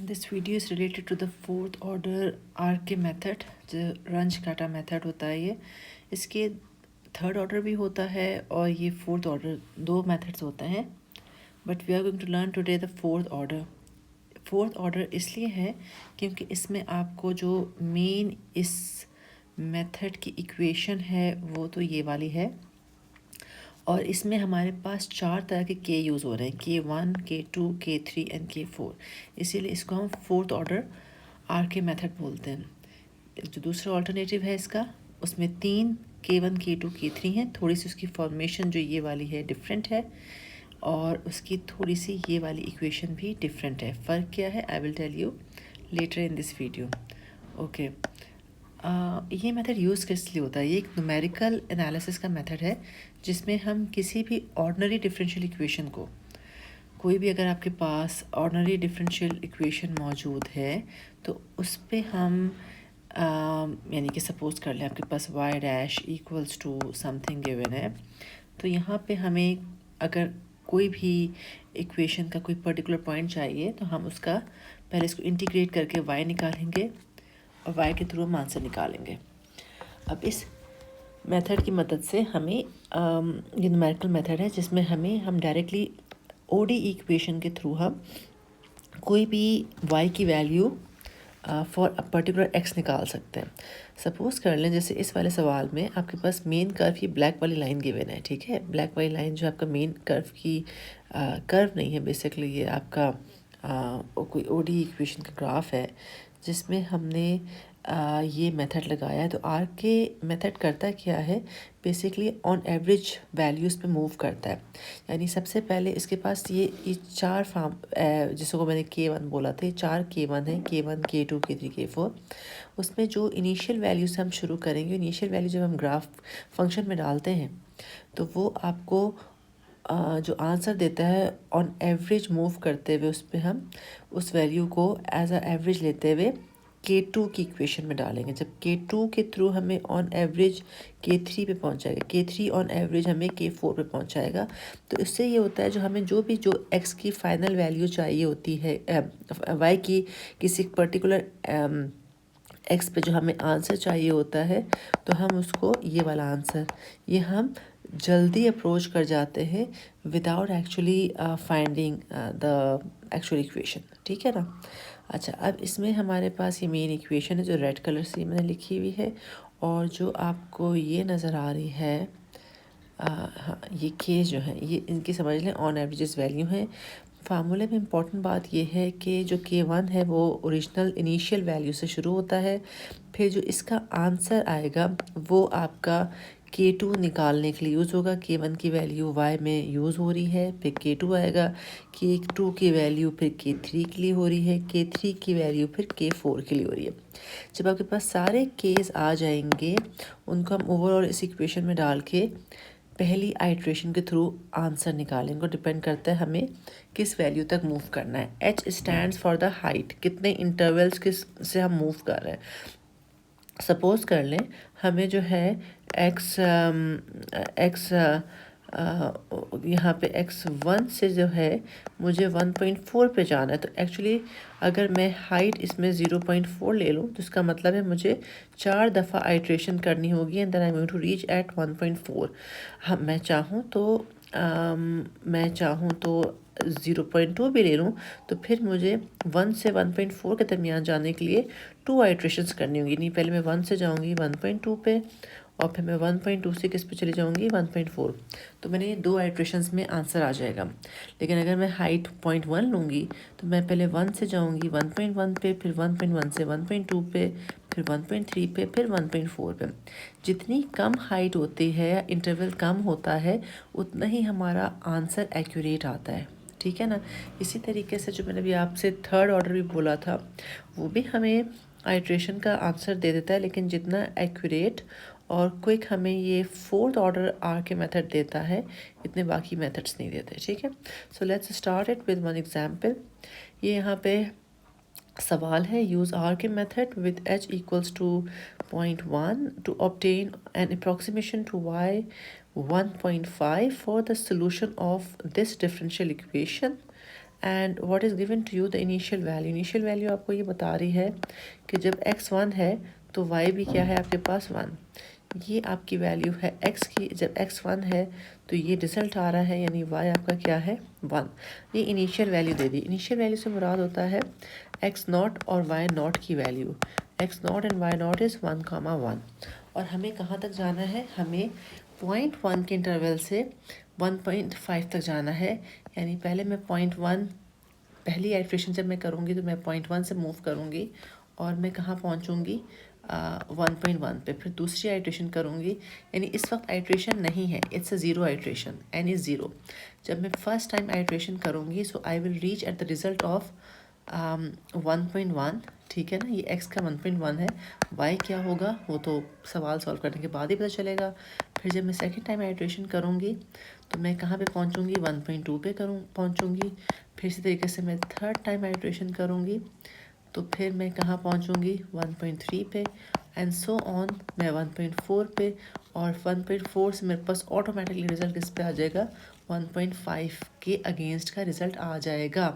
This video is related to the fourth order RK method, जो रंज-काटा method होता है ये। इसके थर्ड ऑर्डर भी होता है और ये फोर्थ ऑर्डर, दो मेथड्स होते हैं। But we are going to learn today the fourth order. Fourth order इसलिए है क्योंकि इसमें आपको जो मेन इस मेथड की इक्वेशन है वो तो ये वाली है, और इसमें हमारे पास चार तरह के के यूज़ हो रहे हैं, K1, K2, K3 and K4। इसीलिए इसको हम fourth order R K method बोलते हैं। जो दूसरा ऑल्टरनेटिव है इसका, उसमें तीन K1, K2, K3 हैं। थोड़ी सी उसकी फॉर्मेशन जो ये वाली है डिफरेंट है, और उसकी थोड़ी सी ये वाली इक्वेशन भी डिफरेंट है। फ़र्क क्या है I will tell you later in this video. Okay, ये मेथड यूज़ किस लिए होता है? ये एक न्यूमेरिकल एनालिसिस का मेथड है जिसमें हम किसी भी ऑर्डिनरी डिफरेंशियल इक्वेशन को, कोई भी अगर आपके पास ऑर्डिनरी डिफरेंशियल इक्वेशन मौजूद है तो उस पे हम यानी कि सपोज कर लें आपके पास y dash equals to something given है, तो यहाँ पे हमें अगर कोई भी इक्वेशन का कोई पर्टिकुलर पॉइंट चाहिए तो हम उसका पहले इसको इंटीग्रेट करके y निकालेंगे और y के थ्रू हम आंसर निकालेंगे। अब इस मेथड की मदद से हमें ये न्यूमेरिकल मेथड है जिसमें हम डायरेक्टली ओडी इक्वेशन के थ्रू हम कोई भी y की value for a particular x निकाल सकते हैं। सपोज कर लें जैसे इस वाले सवाल में आपके पास मेन कर्व की ब्लैक वाली लाइन गिवन है, ठीक है। ब्लैक वाली लाइन जो आपका मेन कर्व की कर्व नहीं है, बेसिकली ये आपका कोई ओडी इक्वेशन का ग्राफ है जिसमें हमने ये मेथड लगाया है। तो आर के मेथड करता क्या है, बेसिकली ऑन एवरेज वैल्यूज़ पे मूव करता है। यानी सबसे पहले इसके पास ये चार फार्म जिसको मैंने K1 बोला था, ये चार K1 है, K1, K2, K3, K4। उसमें जो इनिशियल वैल्यू से हम शुरू करेंगे, इनिशियल वैल्यू जब हम ग्राफ फंक्शन में डालते हैं तो वो आपको जो आंसर देता है ऑन एवरेज मूव करते हुए, उस पर हम उस वैल्यू को एज अ एवरेज लेते हुए K2 की इक्वेशन में डालेंगे। जब K2 के थ्रू हमें ऑन एवरेज K3 पे पहुंचाएगा, K3 ऑन एवरेज हमें K4 पे पहुंचाएगा। तो इससे ये होता है जो हमें जो x की फाइनल वैल्यू चाहिए होती है, y की किसी पर्टिकुलर x पे जो हमें आंसर चाहिए होता है, तो हम उसको ये वाला आंसर ये हम जल्दी अप्रोच कर जाते हैं without actually finding the actual equation, ठीक है ना। अच्छा, अब इसमें हमारे पास ये मेन इक्वेशन है जो रेड कलर से मैंने लिखी हुई है, और जो आपको ये नज़र आ रही है हाँ, ये के जो है ये इनकी समझ लें ऑन एवरेजेस वैल्यू है। फार्मूले में इम्पॉर्टेंट बात यह है कि जो K1 है वो ओरिजिनल इनिशियल वैल्यू से शुरू होता है, फिर जो इसका आंसर आएगा वो आपका K2 निकालने के लिए यूज़ होगा। K1 की वैल्यू y में यूज़ हो रही है, फिर K2 आएगा, K2 की वैल्यू फिर K3 के लिए हो रही है, K3 की वैल्यू फिर K4 के लिए हो रही है। जब आपके पास सारे केस आ जाएंगे, उनको हम ओवरऑल इस इक्वेशन में डाल के पहली आइट्रेशन के थ्रू आंसर निकालेंगे। डिपेंड करता है हमें किस वैल्यू तक मूव करना है। h stands for the height, कितने इंटरवल्स किस से हम मूव कर रहे हैं। सपोज कर लें हमें जो है x यहाँ पे x1 से जो है मुझे 1.4 पे जाना है, तो एक्चुअली अगर मैं हाइट इसमें 0.4 ले लूँ तो इसका मतलब है मुझे 4 दफ़ा आइट्रेशन करनी होगी and then I am to reach at 1.4। हम मैं चाहूँ तो 0.2 भी ले लूँ, तो फिर मुझे 1 से 1.4 के दरमियान जाने के लिए 2 आइट्रेशंस करनी होंगी। नहीं, पहले मैं 1 से जाऊँगी 1.2 पे और फिर मैं 1.2 से किस पे चली जाऊँगी 1.4। तो मैंने ये 2 आइट्रेशंस में आंसर आ जाएगा। लेकिन अगर मैं हाइट 0.1 लूँगी तो मैं पहले 1 से जाऊँगी 1.1 पे, फिर 1.1 से 1.2 पे, फिर 1.3 पे, फिर 1.4 पे। जितनी कम हाइट होती है, इंटरवल कम होता है, उतना ही हमारा आंसर एक्यूरेट आता है, ठीक है ना। इसी तरीके से जो मैंने अभी आपसे थर्ड ऑर्डर भी बोला था, वो भी हमें आइट्रेशन का आंसर दे देता है, लेकिन जितना एक्यूरेट और क्विक हमें ये fourth order R K method देता है, इतने बाकी मेथड्स नहीं देते, ठीक है। So let's start it with one example. ये यहाँ पे सवाल है, use R K method with h equals to 0.1 to obtain an approximation to y 1.5 for the solution of this differential equation and what is given to you the initial value. Initial value आपको ये बता रही है कि जब x 1 है तो y भी क्या है आपके पास 1। ये आपकी वैल्यू है x की। जब x 1 है तो ये रिजल्ट आ रहा है, यानी y आपका क्या है 1। ये इनिशियल वैल्यू दे दी। इनिशियल वैल्यू से मुराद होता है x नॉट और y नॉट की value. x not and y not is 1, 1। और हमें कहाँ तक जाना है, हमें 0.1 के इंटरवल से 1.5 तक जाना है। यानी पहले मैं 0.1, पहली आइट्रेशन जब मैं करूँगी तो मैं 0.1 से मूव करूँगी और मैं कहाँ पहुँचूँगी 1.1 पे। फिर दूसरी आइट्रेशन करूँगी, यानी इस वक्त आइट्रेशन नहीं है, it's a zero iteration, n is zero. जब मैं फर्स्ट टाइम आइट्रेशन करूँगी so I will reach at the result of 1.1। ठीक है ना, ये x का 1.1 है। y क्या होगा वो तो सवाल सॉल्व करने के बाद ही पता चलेगा। फिर जब मैं सेकंड टाइम आइट्रेशन करूँगी तो मैं कहाँ पे पहुँचूँगी 1.2 पे पहुँचूँगी। फिर इसी तरीके से मैं थर्ड टाइम आइट्रेशन करूँगी तो फिर मैं कहाँ पहुँचूँगी 1.3 पे, एंड सो ऑन। मैं 1.4 पे, और 1.4 से मेरे पास ऑटोमेटिकली रिज़ल्ट किस पे आ जाएगा 1.5 के अगेंस्ट का रिज़ल्ट आ जाएगा।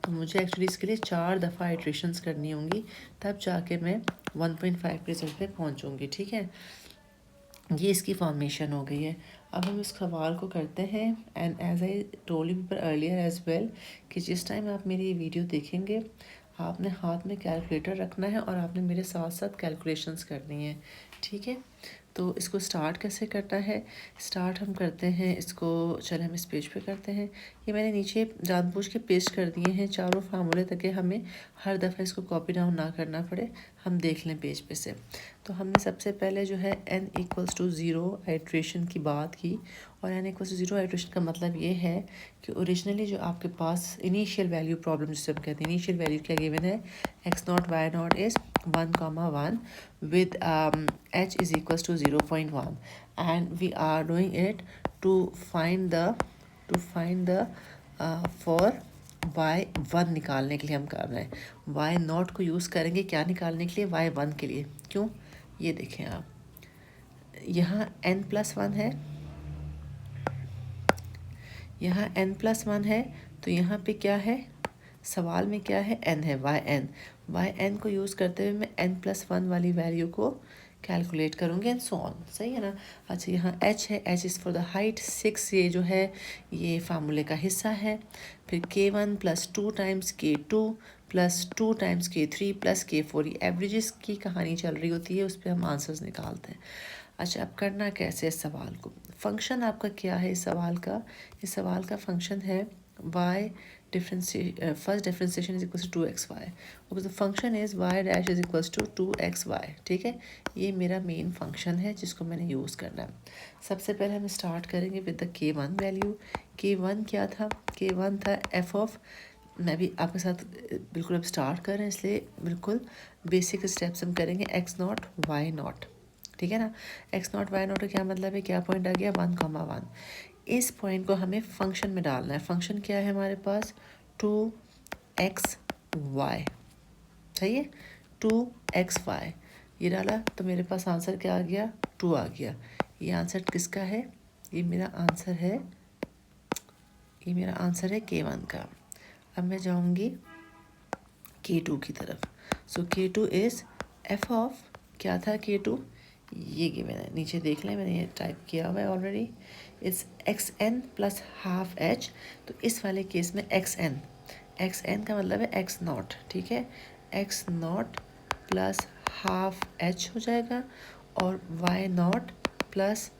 तो मुझे एक्चुअली इसके लिए 4 दफ़ा आइट्रेशंस करनी होंगी, तब जाके मैं 1.5 के रिज़ल्ट पे पहुँचूँगी। ठीक है, ये इसकी फॉर्मेशन हो गई है। अब हम इस सवाल को करते हैं। And as I told you people earlier as well कि जिस टाइम आप मेरी ये वीडियो देखेंगे आपने हाथ में कैलकुलेटर रखना है और आपने मेरे साथ साथ कैलकुलेशंस करनी है। ठीक है, तो इसको स्टार्ट कैसे करना है, स्टार्ट हम करते हैं इसको। चले हम इस पेज पे करते हैं। ये मैंने नीचे जानबूझ के पेस्ट कर दिए हैं चारों फार्मूले, ताकि हमें हर दफ़ा इसको कॉपी डाउन ना करना पड़े, हम देख लें पेज पे से। तो हमने सबसे पहले जो है n equals to zero iteration की बात की, और n equals to zero iteration का मतलब ये है कि ओरिजिनली जो आपके पास इनिशियल वैल्यू प्रॉब्लम जिसे हम कहते हैं, इनिशियल वैल्यू क्या गिवन है, x not y not is 1, 1 with h is equals to 0.1, and we are doing it to find the for y1 निकालने के लिए हम कर रहे हैं। y नॉट को यूज़ करेंगे क्या निकालने के लिए, y1 के लिए। क्यों, ये देखें आप, यहाँ n+1 है, यहाँ n+1 है, तो यहाँ पे क्या है, सवाल में क्या है, n है, yn को यूज़ करते हुए मैं n+1 वाली वैल्यू को कैलकुलेट करूँगी एंड सो ऑन। सही है ना। अच्छा, यहाँ h है, h is for the height, 6 ये जो है ये फार्मूले का हिस्सा है। फिर k1 plus 2 times k2 plus 2 times k3 plus k4, ये एवरेजेस की कहानी चल रही होती है, उस पर हम आंसर्स निकालते हैं। अच्छा, अब करना कैसे इस सवाल को, फंक्शन आपका क्या है इस सवाल का, इस सवाल का फंक्शन है y first differentiation is equals to 2xy, okay. The function is y dash is equals to 2xy। ठीक है, ये मेरा मेन फंक्शन है जिसको मैंने यूज़ करना है। सबसे पहले हम स्टार्ट करेंगे with the k1 value. k1 क्या था, k1 था f ऑफ, मैं भी आपके साथ बिल्कुल अब स्टार्ट कर रहे हैं इसलिए बिल्कुल बेसिक स्टेप्स हम करेंगे, x नॉट y नॉट। ठीक है ना, x नॉट y नॉट का क्या मतलब है, क्या पॉइंट आ गया 1, 1। इस पॉइंट को हमें फंक्शन में डालना है। फंक्शन क्या है हमारे पास 2xy, सही है, 2xy। ये डाला तो मेरे पास आंसर क्या आ गया, 2 आ गया। ये आंसर किसका है, ये मेरा आंसर है, ये मेरा आंसर है k1 का। अब मैं जाऊंगी k2 की तरफ। सो k2 इज़ f ऑफ, क्या था k2, ये कि मैंने नीचे देख लें, मैंने ये टाइप किया हुआ है already, it's xn plus half h। तो इस वाले केस में xn का मतलब है x नॉट। ठीक है, x not plus half h हो जाएगा, और y not plus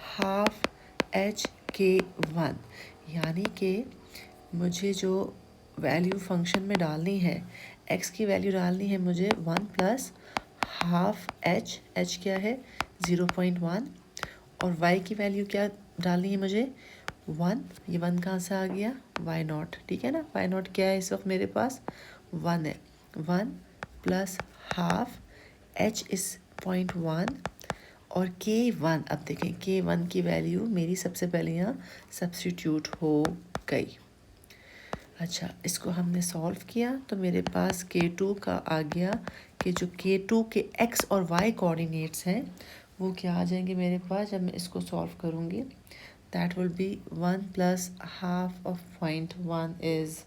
half h k1। यानी कि मुझे जो वैल्यू फंक्शन में डालनी है, x की वैल्यू डालनी है मुझे 1 प्लस हाफ h क्या है 0.1, और y की वैल्यू क्या डालनी है मुझे 1, ये 1 कहाँ से आ गया, y नॉट। ठीक है ना, y नॉट क्या है इस वक्त मेरे पास 1 है, 1 प्लस हाफ h इस 0.1, और k1, अब देखें k1 की वैल्यू मेरी सबसे पहले यहाँ सब्स्टिट्यूट हो गई। अच्छा, इसको हमने सॉल्व किया तो मेरे पास k2 का आ गया कि जो k2 के x और y कोऑर्डिनेट्स हैं वो क्या आ जाएंगे मेरे पास, जब मैं इसको सॉल्व करूँगी that will be 1 plus half of 0.1 is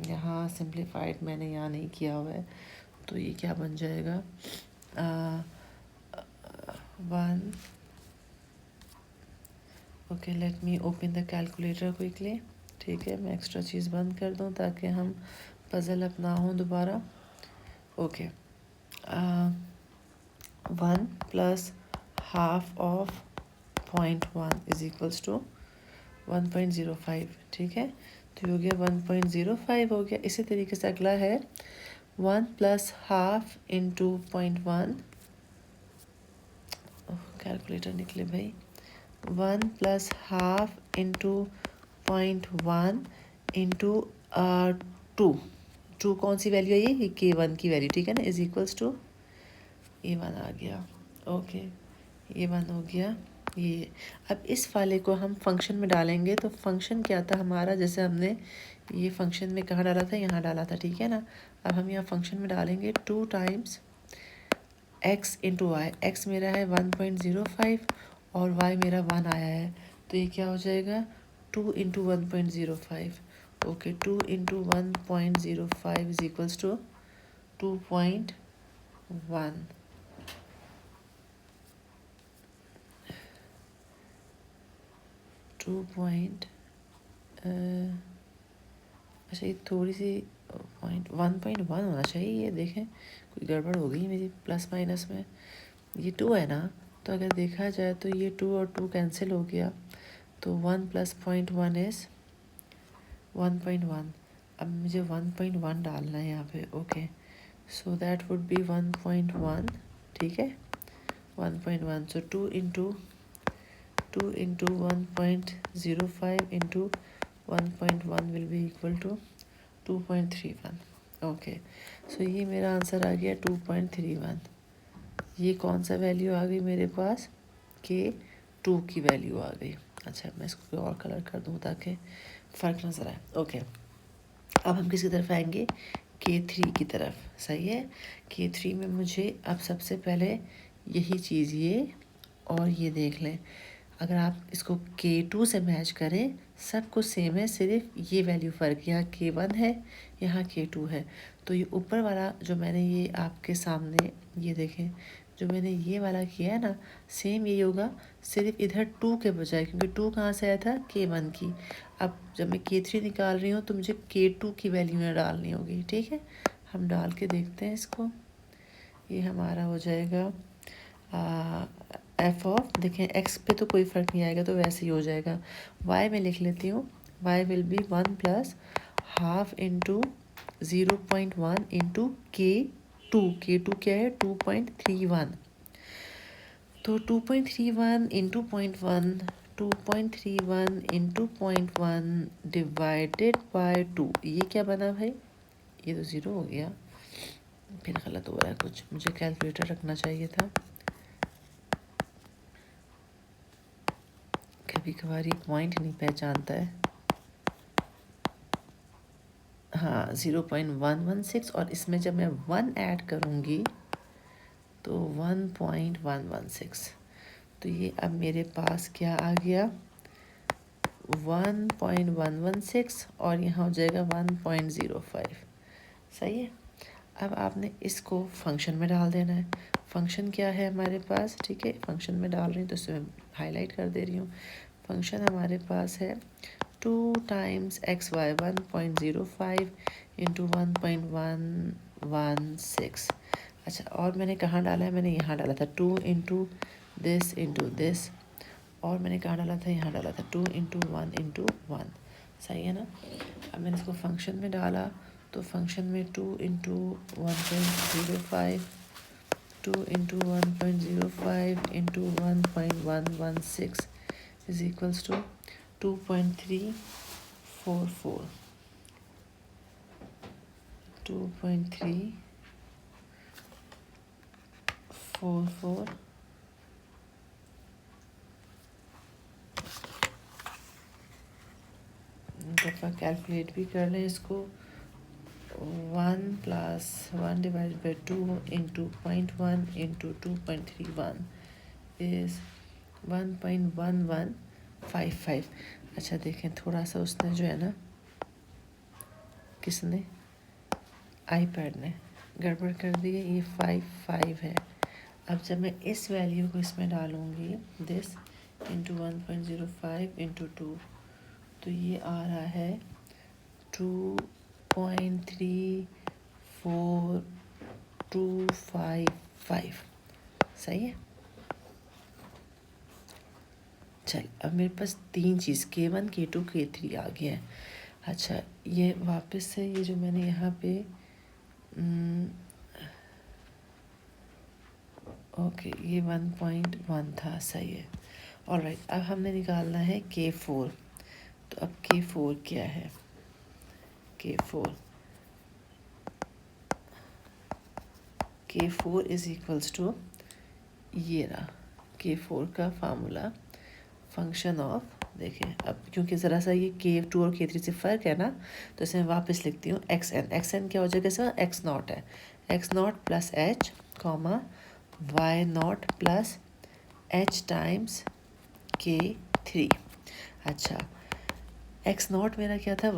यहाँ सिंप्लीफाइड मैंने यहाँ नहीं किया हुआ है, तो ये क्या बन जाएगा 1। Okay, let me open the calculator quickly. ठीक है, मैं एक्स्ट्रा चीज़ बंद कर दूँ ताकि हम पजल अपना हो दोबारा। Okay, 1 plus half of 0.1 is equals to 1.05। ठीक है, तो ये हो गया 1.05 हो गया। इसी तरीके से अगला है 1 प्लस हाफ इंटू 0.1। कैलकुलेटर निकले भाई। 1 प्लस हाफ इंटू 0.1 इंटू 2 कौन सी वैल्यू है ये K1 की वैल्यू। ठीक है ना, इज इक्वल्स टू A1 आ गया। ओके, A1 हो गया ये। अब इस वाले को हम फंक्शन में डालेंगे, तो फंक्शन क्या था हमारा, जैसे हमने ये फंक्शन में कहाँ डाला था, यहाँ डाला था। ठीक है ना, अब हम यहाँ फंक्शन में डालेंगे 2 times x into y. X मेरा है 1.05 और y मेरा 1 आया है, तो ये क्या हो जाएगा 2 into 1.05। Okay, 2 into 1.05 is equals to 2.1। अच्छा, ये थोड़ी सी 1.1 होना चाहिए। ये देखें, कोई गड़बड़ हो गई मेरी प्लस माइनस में। ये 2 है ना, तो अगर देखा जाए तो ये 2 और 2 कैंसिल हो गया, तो 1 प्लस 0.1 इज़ 1.1। अब मुझे 1.1 डालना है यहाँ पे। Okay, so that would be 1.1। ठीक है, 1.1, so 2 into 1.05 into 1.1 will be equal to 2.31। Okay, so ये मेरा आंसर आ गया 2.31। ये कौन सा वैल्यू आ गई मेरे पास, K2 की वैल्यू आ गई। अच्छा, मैं इसको और कलर कर दूँ ताकि फ़र्क नज़र आए। ओके, अब हम किसकी तरफ आएंगे, K3 की तरफ। सही है, K3 में मुझे अब सबसे पहले यही चीज़ ये और ये देख लें। अगर आप इसको K2 से मैच करें, सब कुछ सेम है, सिर्फ ये वैल्यू फ़र्क, यहाँ K1 है, यहाँ K2 है। तो ये ऊपर वाला जो मैंने ये आपके सामने ये देखें, जो मैंने ये वाला किया है ना, सेम यही होगा, सिर्फ इधर 2 के बजाय, क्योंकि 2 कहाँ से आया था, K1 की। अब जब मैं K3 निकाल रही हूँ तो मुझे K2 की वैल्यू में डालनी होगी। ठीक है, हम डाल के देखते हैं इसको। ये हमारा हो जाएगा एफ ऑफ, देखें एक्स पे तो कोई फ़र्क नहीं आएगा, तो वैसे ही हो जाएगा। वाई में लिख लेती हूँ, y will be 1 plus half into 0.1 into K2। K2 क्या है, 2.31। तो 2.31 इंटू 0.1, 2.31 इंटू 0.1 डिवाइडेड बाय 2, ये क्या बना भाई, ये तो 0 हो गया। फिर गलत हो रहा है कुछ, मुझे कैलकुलेटर रखना चाहिए था। कभी कभार ये पॉइंट नहीं पहचानता है। हाँ, 0.116, और इसमें जब मैं 1 ऐड करूँगी तो 1.116, तो ये अब मेरे पास क्या आ गया 1.116, और यहाँ हो जाएगा 1.05। सही है, अब आपने इसको फंक्शन में डाल देना है। फंक्शन क्या है हमारे पास, ठीक है, फंक्शन में डाल रही हूँ तो इसे मैं हाईलाइट कर दे रही हूँ। फंक्शन हमारे पास है 2 टाइम्स एक्स वाई 1.05 इंटू 1.116। अच्छा, और मैंने कहाँ डाला है, मैंने यहाँ डाला था 2 इंटू दिस, और मैंने कहाँ डाला था, यहाँ डाला था 2 इंटू 1 इंटू 1। सही है ना, अब मैंने इसको फंक्शन में डाला, तो फंक्शन में 2 into 1.05, 2 into 1.05 into 1.116 is equals to 2.344, 2.344। दफ़ा कैलकुलेट भी कर लें इसको। 1 plus 1 divide by 2 into 0.1 into 2.31 is 1.1155। अच्छा देखें, थोड़ा सा उसने जो है ना, किसने, आईपैड ने गड़बड़ कर दी है। ये 5 है। अब जब मैं इस वैल्यू को इसमें डालूँगी, दिस इंटू 1.05 इंटू 2, तो ये आ रहा है 2.34255। सही है। चल, अब मेरे पास 3 चीज़ K1 K2 K3 आ गया है। अच्छा, ये वापस से ये जो मैंने यहाँ पे ओके, ये 1.1 था। सही है। ऑलराइट, अब हमने निकालना है K4। तो अब K4 क्या है? K4 इज इक्वल्स टू, ये रहा K4 का फार्मूला, फंक्शन ऑफ, देखें अब क्योंकि ज़रा सा ये K2 और K3 से फ़र्क है ना, तो इसे मैं वापस लिखती हूँ XN क्या हो जाएगा इसका? X0 है, X0 plus H comma Y0 plus H times K3। अच्छा, X0 मेरा क्या था?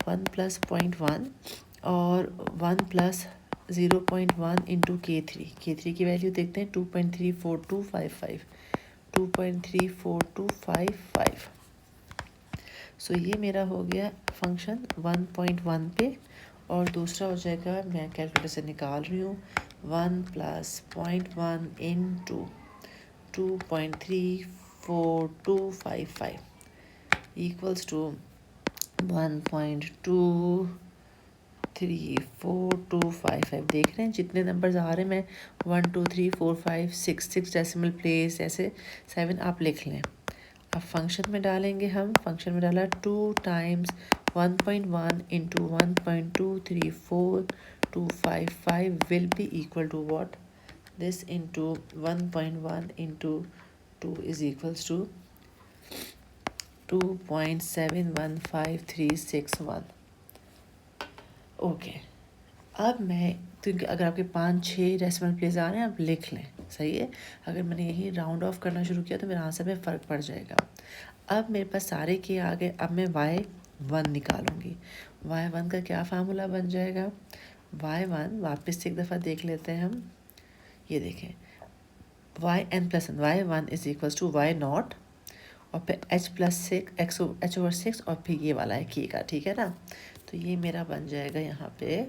1 प्लस 0.1 और 1 प्लस 0.1 इंटू K3 की वैल्यू देखते हैं, 2.34255। सो ये मेरा हो गया फंक्शन 1.1 पे, और दूसरा हो जाएगा, मैं कैलकुलेटर से निकाल रही हूँ, 1 प्लस 0.1 इंटू 2.34255 इक्वल्स टू 1.23425। देख रहे हैं जितने नंबर्स आ रहे हैं, मैं 1 2 3 4 5 6 डेसिमल प्लेस ऐसे 7 आप लिख लें। अब फंक्शन में डालेंगे हम, फंक्शन में डाला 2 times 1.1 into 1.234255 will be equal to what? This into 1.1 into 2 is equals to 2.715361। Okay, अब मैं, क्योंकि अगर आपके 5-6 डेसिमल प्लेस आ रहे हैं, आप लिख लें। सही है। अगर मैंने यही राउंड ऑफ करना शुरू किया तो मेरे आंसर में फ़र्क पड़ जाएगा। अब मेरे पास सारे के आ गए। अब मैं Y1 निकालूंगी। Y1 का क्या फार्मूला बन जाएगा? Y1 वापस से एक दफ़ा देख लेते हैं हम। ये देखें, yn plus Y1 is equals to Y0 और फिर H प्लस 6 H/6 और फिर ये वाला है K का। ठीक है ना। तो ये मेरा बन जाएगा यहाँ पे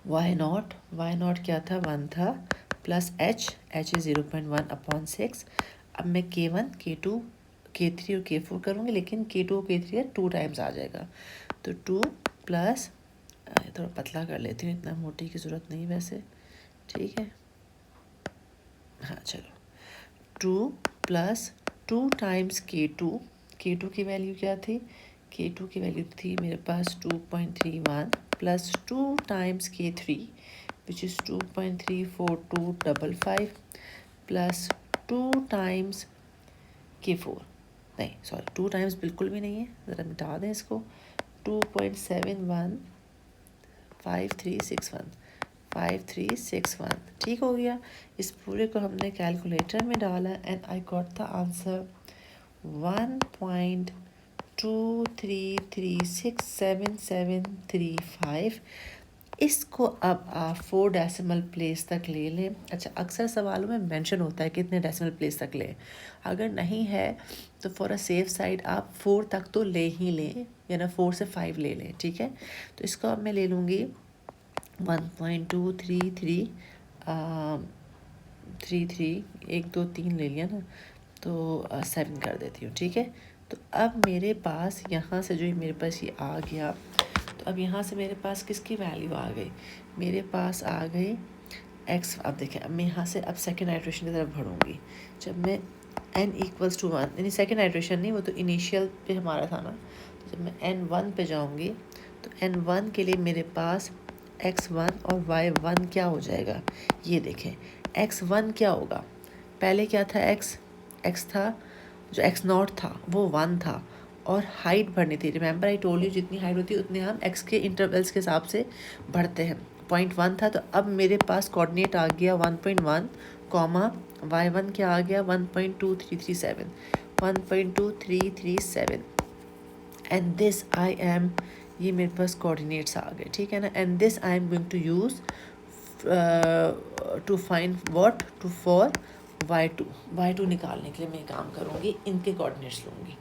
Y0 क्या था? 1 था, प्लस H इज 0.1/6। अब मैं K1 K2 K3 और K4 करूँगी, लेकिन K2 और K3 2 टाइम्स आ जाएगा। तो 2 प्लस, थोड़ा पतला कर लेती हूँ, इतना मोटी की ज़रूरत नहीं वैसे। ठीक है, हाँ चलो, 2 प्लस 2 टाइम्स K2 की वैल्यू क्या थी? K2 की वैल्यू थी मेरे पास 2.31 plus 2 times K3 which is 2.34255 plus 2 times K4, नहीं सॉरी 2 टाइम्स बिल्कुल भी नहीं है, ज़रा मिटा दें इसको, 2.715361 ठीक हो गया। इस पूरे को हमने कैलकुलेटर में डाला and I got the answer 1.23367735। इसको अब आप 4 डेसिमल प्लेस तक ले लें। अच्छा, अक्सर सवालों में मेंशन होता है कितने डेसिमल प्लेस तक लें। अगर नहीं है तो फॉर अ सेफ साइड आप 4 तक तो ले ही लें, या ना 4 से 5 ले लें। ठीक है, तो इसको अब मैं ले लूँगी 1.233 1 2 3 ले लिया ना, तो 7 कर देती हूँ। ठीक है, तो अब मेरे पास यहाँ से जो मेरे पास ये आ गया, तो अब यहाँ से मेरे पास किसकी वैल्यू आ गई? मेरे पास आ गई x। अब देखें, अब मैं यहाँ से अब सेकेंड आइट्रेशन की तरफ बढ़ूँगी। जब मैं n इक्वल्स टू 1, यानी सेकेंड आइट्रेशन नहीं, वो तो इनिशियल पे हमारा था ना, तो जब मैं n1 पे जाऊँगी तो n1 के लिए मेरे पास x1 और y1 क्या हो जाएगा? ये देखें, x1 क्या होगा? पहले क्या था? x था, जो x0 था वो 1 था, और हाइट बढ़नी थी। रिमेंबर आई टोल्ड यू, जितनी हाइट होती है उतने हम x के इंटरवल्स के हिसाब से बढ़ते हैं। 0.1 था, तो अब मेरे पास कोऑर्डिनेट आ गया 1.1 कॉमा y1 क्या आ गया? 1.2337। 1.2337 एंड दिस आई एम, ये मेरे पास कोऑर्डिनेट्स आ गए, ठीक है ना। And this I am going to use to find what to for y2 निकालने के लिए मैं काम करूँगी, इनके कोऑर्डिनेट्स लूँगी।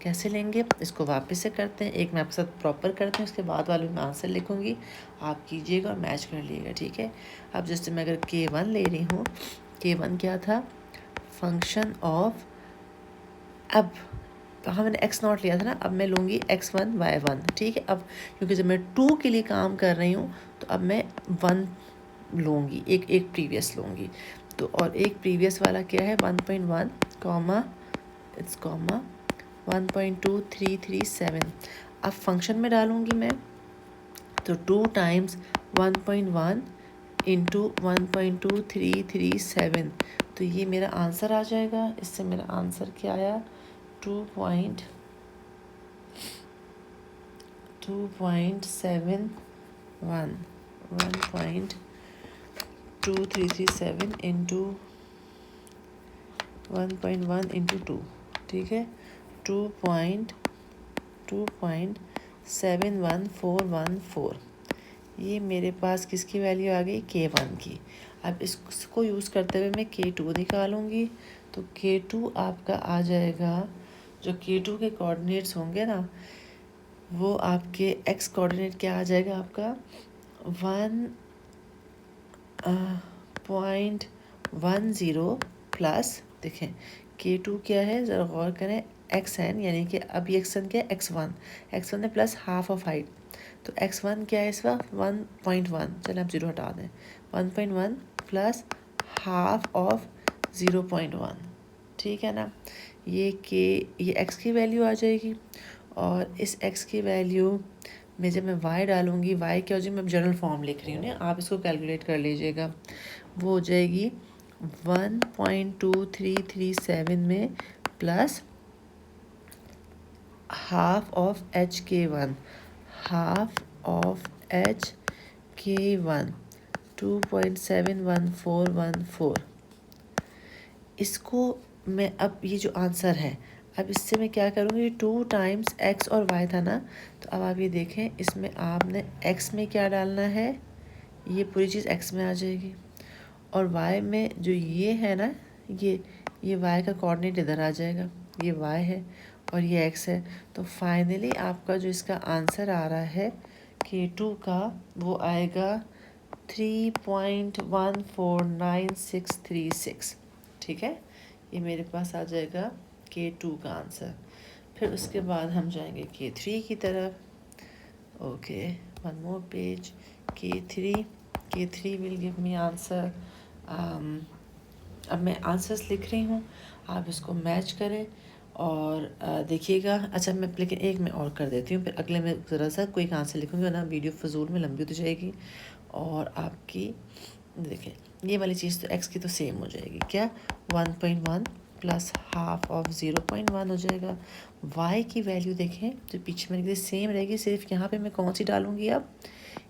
कैसे लेंगे इसको वापस से करते हैं, एक मैं आपके साथ प्रॉपर करते हैं, उसके बाद वाले में आंसर लिखूँगी, आप कीजिएगा और मैच कर लीजिएगा, ठीक है। अब जैसे मैं अगर k1 ले रही हूँ, k1 क्या था, फंक्शन ऑफ, अब हाँ मैंने x0 लिया था ना, अब मैं लूँगी x1 y1, ठीक है। अब क्योंकि जब मैं 2 के लिए काम कर रही हूँ तो अब मैं 1 लूँगी, एक प्रीवियस लूँगी। तो और एक प्रीवियस वाला क्या है 1.1 कॉमा 1.2337। अब फंक्शन में डालूँगी मैं, तो 2 टाइम्स 1.1 इंटू 1.2337, तो ये मेरा आंसर आ जाएगा। इससे मेरा आंसर क्या आया, 2.71 1.2337 इंटू 1.1 इंटू 2, ठीक है, 2.71414। ये मेरे पास किसकी वैल्यू आ गई, k1 की। अब इसको यूज़ करते हुए मैं k2 निकालूंगी, तो k2 आपका आ जाएगा, जो k2 के कोऑर्डिनेट्स होंगे ना, वो आपके x कोऑर्डिनेट क्या आ जाएगा आपका 1.10 प्लस, देखें k2 क्या है, ज़रा गौर करें, xn, यानी कि अब ये xn क्या है, x1 है प्लस हाफ ऑफ हाइट, तो x1 क्या है इस वक्त 1.1, चलें आप 0 हटा दें, 1.1 प्लस हाफ ऑफ 0.1, ठीक है ना। ये x की वैल्यू आ जाएगी, और इस x की वैल्यू में जब मैं y डालूँगी, y क्या हो जाएगी, मैं जनरल फॉर्म लिख रही हूँ ना, आप इसको कैलकुलेट कर लीजिएगा, वो हो जाएगी 1.2337 में plus half of HK1, half of HK1 2.71414। इसको मैं, अब ये जो आंसर है, अब इससे मैं क्या करूँगी, 2 टाइम्स x और y था ना, तो अब आप ये देखें, इसमें आपने x में क्या डालना है, ये पूरी चीज़ x में आ जाएगी, और y में जो ये है ना, ये y का कोऑर्डिनेट इधर आ जाएगा, ये y है और ये x है। तो फाइनली आपका जो इसका आंसर आ रहा है k2 का, वो आएगा 3.149636, ठीक है। ये मेरे पास आ जाएगा k2 का आंसर। फिर उसके बाद हम जाएंगे k3 की तरफ, okay, one more page, k3 will give me answer. अब मैं आंसर्स लिख रही हूँ, आप इसको मैच करें और देखिएगा। अच्छा, मैं लेकिन एक मैं और कर देती हूँ, फिर अगले में ज़रा सा कोई आंसर लिखूँगी ना, वीडियो फजूल में लंबी हो जाएगी, और आपकी देखें ये वाली चीज़ तो x की तो सेम हो जाएगी, क्या 1.1 प्लस हाफ ऑफ 0.1 हो जाएगा। y की वैल्यू देखें जो पीछे मैंने सेम रहेगी, सिर्फ यहाँ पे मैं कौन सी डालूँगी, अब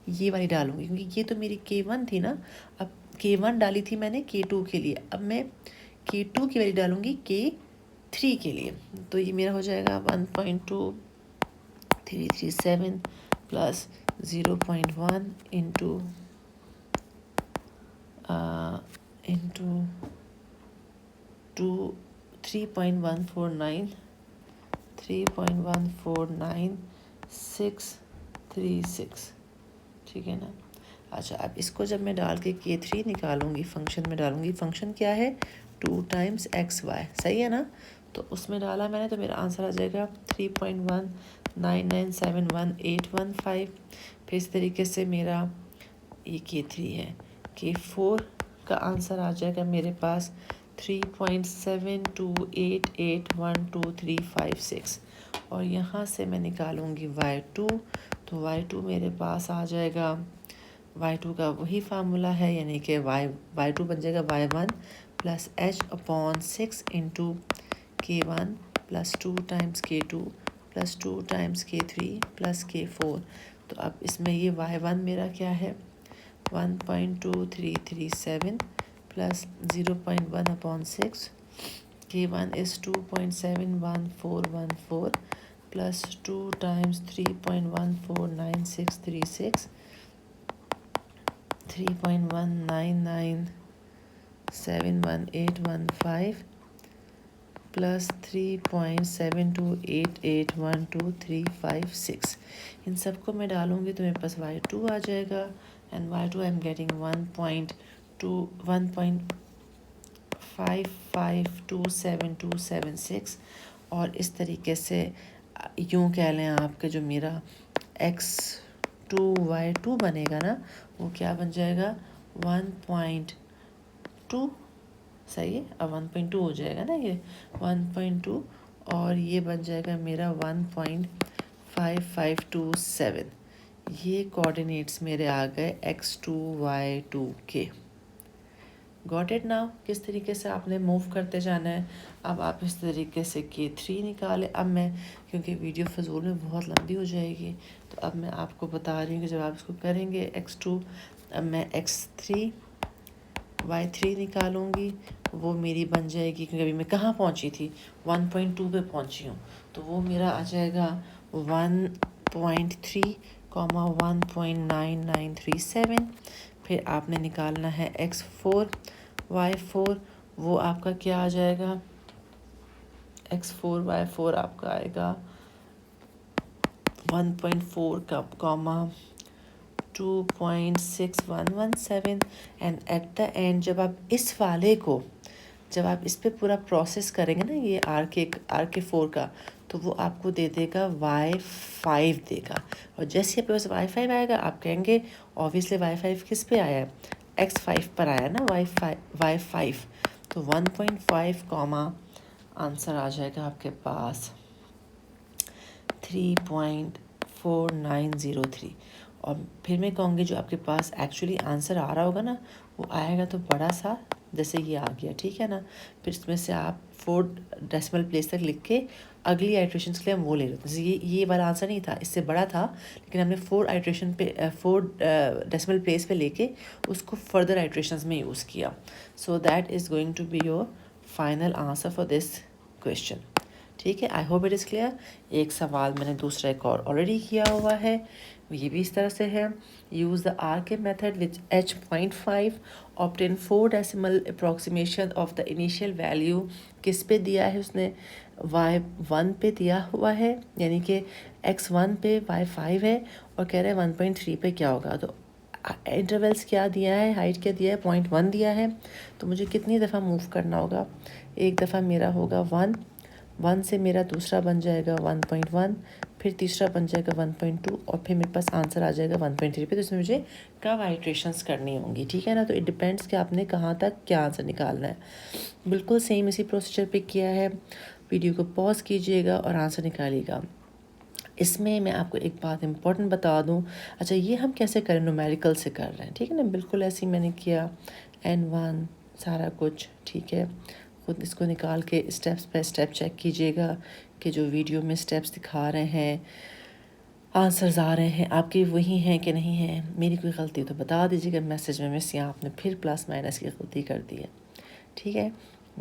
ये वाली डालूँगी, क्योंकि ये तो मेरी k1 थी ना, अब k1 डाली थी मैंने k2 के लिए, अब मैं k2 की वैल्यू डालूँगी k3 के लिए, तो ये मेरा हो जाएगा 1.2337 प्लस 0.1 इंटू 3.149,636, ठीक है ना। अच्छा, अब इसको जब मैं डाल के k3 निकालूंगी, फंक्शन में डालूंगी, फंक्शन क्या है 2 टाइम्स xy, सही है ना, तो उसमें डाला मैंने, तो मेरा आंसर आ जाएगा 3.199711815। फिर इस तरीके से मेरा ये k3 है, k4 का आंसर आ जाएगा मेरे पास 3.7288122356, और यहाँ से मैं निकालूंगी y2, तो y2 मेरे पास आ जाएगा, y2 का वही फार्मूला है, यानी कि y2 बन जाएगा y1 plus h/6 into k1 plus 2 times k2 plus 2 times k3 plus k4। तो अब इसमें ये y1 मेरा क्या है 1.2337 plus 0.1/6 K1 is 2.71414 plus 2 times 3.149636 3.199711815 plus 3.72881236। इन सबको मैं डालूँगी तो मेरे पास y2 आ जाएगा and y2 I am getting 1.25527276 और इस तरीके से यूँ कह लें आपके जो मेरा x2y2 बनेगा ना वो क्या बन जाएगा 1.2। सही है, अब 1.2 हो जाएगा ना ये 1.2 और ये बन जाएगा मेरा 1.5527। ये कोऑर्डिनेट्स मेरे आ गए x2 y2 के। Got it now? किस तरीके से आपने मूव करते जाना है। अब आप इस तरीके से K3 निकालें। अब मैं क्योंकि वीडियो फजूल में बहुत लंबी हो जाएगी तो अब मैं आपको बता रही हूँ कि जब आप इसको करेंगे x2, अब मैं x3 y3 निकालूंगी, वो मेरी बन जाएगी क्योंकि अभी मैं कहाँ पहुँची थी 1.2 पे पहुँची हूँ तो वो मेरा आ जाएगा 1.3 1.9937। फिर आपने निकालना है x4 y4, वो आपका क्या आ जाएगा x4 y4 आपका आएगा 1.4 comma 2.6117 and at the end जब आप इस वाले को जब आप इस पे पूरा प्रोसेस करेंगे ना ये RK4 का तो वो आपको दे देगा y5 देगा। और जैसे आपके पास y5 आएगा आप कहेंगे ऑब्वियसली y5 किस पे आया है x5 पर आया ना y5 तो 1.5 कॉमा आंसर आ जाएगा आपके पास 3.4903। और फिर मैं कहूँगी जो आपके पास एक्चुअली आंसर आ रहा होगा ना वो आएगा तो बड़ा सा जैसे ये आ गया, ठीक है ना। फिर इसमें से आप 4 डेसिमल प्लेस तक लिख के अगली आइट्रेशंस के लिए हम वो ले रहे थे। ये वाला आंसर नहीं था, इससे बड़ा था लेकिन हमने 4 आइट्रेशन पे 4 डेसिमल प्लेस पे लेके उसको फर्दर आइट्रेशंस में यूज़ किया। So that is going to be your final answer for this question. ठीक है, I hope it is clear. एक सवाल मैंने दूसरा एक और ऑलरेडी किया हुआ है, ये भी इस तरह से है। Use the RK method which h.5 obtain 4 decimal approximation of the initial value. किस पे दिया है उसने y1 पे दिया हुआ है यानी कि x1 पे y5 है और कह रहे हैं 1.3 पे क्या होगा। तो इंटरवल्स क्या दिया है, हाइट क्या दिया है 0.1 दिया है। तो मुझे कितनी दफ़ा मूव करना होगा, एक दफ़ा मेरा होगा 1 से मेरा दूसरा बन जाएगा 1.1, फिर तीसरा बन जाएगा 1.2 और फिर मेरे पास आंसर आ जाएगा 1.3 पे। तो इसमें मुझे कब आइट्रेशंस करनी होंगी, ठीक है ना। तो इट डिपेंड्स कि आपने कहाँ तक क्या आंसर निकालना है। बिल्कुल सेम इसी प्रोसीजर पे किया है। वीडियो को पॉज कीजिएगा और आंसर निकालिएगा। इसमें मैं आपको एक बात इंपॉर्टेंट बता दूं। अच्छा, ये हम कैसे करें, न्यूमेरिकल से कर रहे हैं, ठीक है ना। बिल्कुल ऐसे ही मैंने किया N1 सारा कुछ, ठीक है। खुद इसको निकाल के स्टेप्स बाय स्टेप चेक कीजिएगा कि जो वीडियो में स्टेप्स दिखा रहे हैं, आंसर्स आ रहे हैं, आपके वही हैं कि नहीं हैं। मेरी कोई गलती हो तो बता दीजिएगा मैसेज में, मिस यहाँ आपने फिर प्लस माइनस की गलती कर दी है, ठीक है।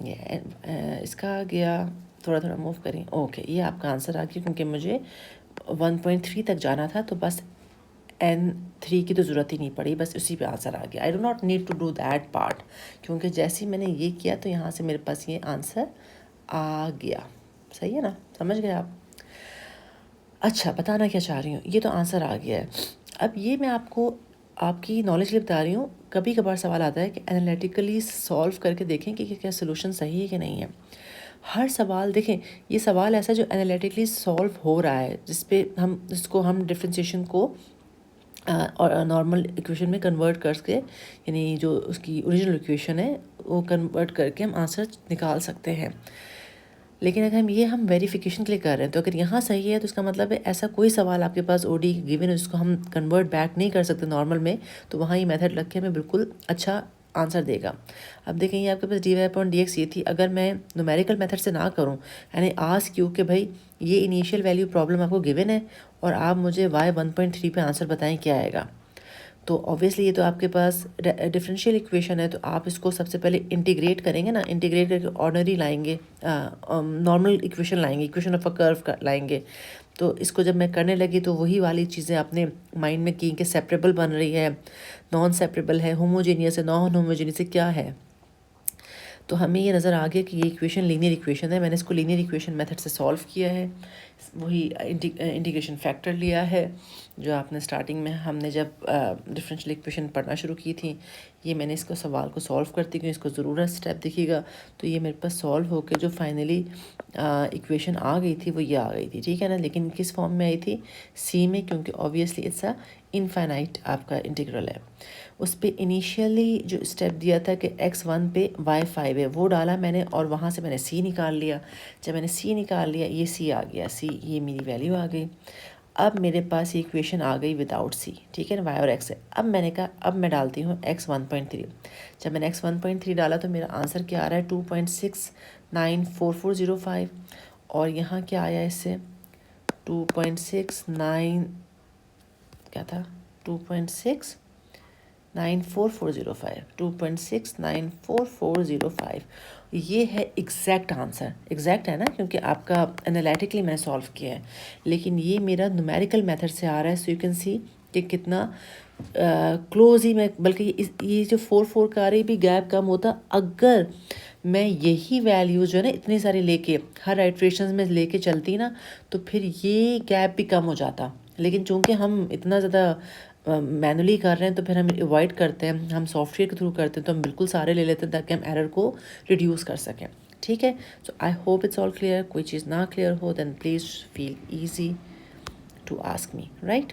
ये इसका आ गया, थोड़ा थोड़ा मूव करें। ओके, ये आपका आंसर आ गया क्योंकि मुझे 1.3 तक जाना था तो बस N3 की तो ज़रूरत ही नहीं पड़ी, बस उसी पे आंसर आ गया। I do not need to do that part क्योंकि जैसे ही मैंने ये किया तो यहाँ से मेरे पास ये आंसर आ गया। सही है ना, समझ गए आप। अच्छा, बताना क्या चाह रही हूँ, ये तो आंसर आ गया है। अब ये मैं आपको आपकी नॉलेज के लिए बता रही हूँ। कभी कभार सवाल आता है कि एनालिटिकली सॉल्व करके देखें कि क्या सोल्यूशन सही है कि नहीं है। हर सवाल देखें, ये सवाल ऐसा जो एनालिटिकली सॉल्व हो रहा है जिसको हम डिफ्रेंशिएशन को और नॉर्मल इक्वेशन में कन्वर्ट करके, यानी जो उसकी ओरिजिनल इक्वेशन है वो कन्वर्ट करके हम आंसर निकाल सकते हैं। लेकिन अगर हम वेरिफिकेशन के लिए कर रहे हैं तो अगर यहाँ सही है तो इसका मतलब है ऐसा कोई सवाल आपके पास ओडी गिवन है जिसको हम कन्वर्ट बैक नहीं कर सकते नॉर्मल में, तो वहाँ ये मेथड रख के हमें बिल्कुल अच्छा आंसर देगा। अब देखें ये आपके पास dy/dx ये थी। अगर मैं न्यूमेरिकल मेथड से ना करूं यानी आस्क क्यों कि भाई ये इनिशियल वैल्यू प्रॉब्लम आपको गिवन है और आप मुझे y 1.3 पे आंसर बताएं क्या आएगा, तो ऑब्वियसली ये तो आपके पास डिफरेंशियल इक्वेशन है, तो आप इसको सबसे पहले इंटीग्रेट करेंगे ना, इंटीग्रेट करके ऑर्डिनरी लाएंगे, नॉर्मल इक्वेशन लाएंगे, इक्वेशन ऑफ अ कर्व लाएंगे। तो इसको जब मैं करने लगी तो वही वाली चीज़ें आपने माइंड में की कि सेपरेबल बन रही है, नॉन सेपरेबल है, होमोजीनियस है, नॉन होमोजीनियस है, क्या है। तो हमें ये नज़र आ गया कि ये इक्वेशन लीनियर इक्वेशन है। मैंने इसको लीनियर इक्वेशन मेथड से सॉल्व किया है, वही इंटीग्रेशन फैक्टर लिया है जो आपने स्टार्टिंग में हमने जब डिफरेंशियल इक्वेशन पढ़ना शुरू की थी। ये मैंने इसको सवाल को सॉल्व करती हूँ, इसको ज़रूर स्टेप देखिएगा। तो ये मेरे पास सॉल्व होकर जो फाइनली इक्वेशन आ गई थी वो ये आ गई थी, ठीक है ना। लेकिन किस फॉर्म में आई थी, सी में, क्योंकि ऑब्वियसली इट्स अ इनफाइनाइट आपका इंटीग्रल है। उस पर इनिशियली जो स्टेप दिया था कि x1 पे y5 है, वो डाला मैंने और वहाँ से मैंने c निकाल लिया। जब मैंने c निकाल लिया, ये c आ गया, c ये मेरी वैल्यू आ गई। अब मेरे पास ये इक्वेशन आ गई विदाउट c, ठीक है ना, y और x है। अब मैंने कहा अब मैं डालती हूँ x1.3। जब मैंने x1.3 डाला तो मेरा आंसर क्या आ रहा है, 2.694405। और यहाँ क्या आया इससे, 2.69 क्या था, 2.69445, 2.69445। ये है एग्जैक्ट आंसर, एग्जैक्ट है ना, क्योंकि आपका एनालिटिकली मैंने सॉल्व किया है। लेकिन ये मेरा न्यूमेरिकल मेथड से आ रहा है, सो यू कैन सी कि कितना क्लोज ही मैं, बल्कि ये जो 4 का आ रही भी गैप कम होता अगर मैं यही वैल्यूज जो है ना इतनी सारी लेके हर आइट्रेशन में लेके चलती ना, तो फिर ये गैप भी कम हो जाता। लेकिन चूंकि हम इतना ज़्यादा मैनुअली कर रहे हैं तो फिर हम अवॉइड करते हैं, हम सॉफ्टवेयर के थ्रू करते हैं, तो हम बिल्कुल सारे ले लेते हैं ताकि हम एरर को रिड्यूस कर सकें, ठीक है। So I hope it's all clear. कोई चीज़ ना क्लियर हो then please feel easy to ask me, right.